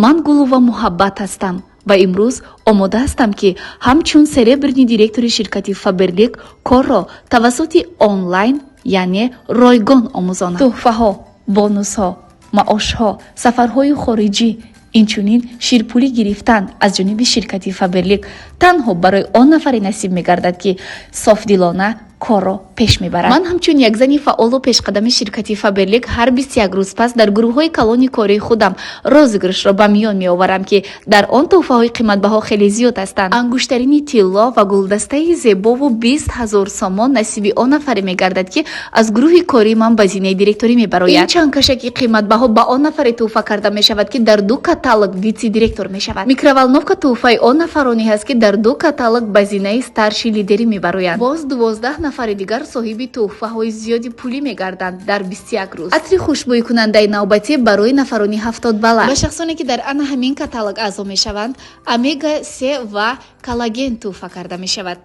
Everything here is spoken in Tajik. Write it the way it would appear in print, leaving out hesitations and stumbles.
ман гулу ва муҳаббат ҳастам ва имрӯз омода ҳастам ки ҳамчун серебрни директори ширкати Faberlic корро тавассути онлайн яъне ройгон омӯзонам. туҳфаҳо, бонусҳо, маошҳо, сафарҳои хориҷӣ, инчунин ширпулӣ гирифтан аз ҷониби ширкати Faberlic танҳо барои он нафаре насиб мегардад ки софдилона корро пеш мебарад. Ман ҳамчун як зани фаъолу пешқадами ширкати Faberlic ҳар 21 рӯз пас дар гурӯҳҳои калони кории худам розыгрышро ба миён меоварам ки дар он тӯҳфаҳои қиматбаҳо хеле зиёд ҳастанд. Ангуштарини тилло ва гулдастаи зебову 20 000 сомон насиби он нафаре мегардад ки аз гурӯҳи кории ман ба зинаи директорӣ мебарояд. Ин чанд кашаки қиматбаҳо ба он нафаре тӯҳфа карда мешавад ки дар ду каталог витсе-директор мешавад. Микроволновка тӯҳфаи он нафароне ҳаст ки дар ду каталог ба зинаи старши лидерӣ мебароянд. Боз 12 нафари дигар соҳиби тӯҳфаҳои зиёди пулӣ мегарданд дар 21 рӯз. атри хушбӯйкунандаи навбатӣ барои нафарони 70 баланд ба шахсоне ки дар ана ҳамин каталог аъзо мешаванд омега 3 ва коллаген тӯҳфа карда мешавад.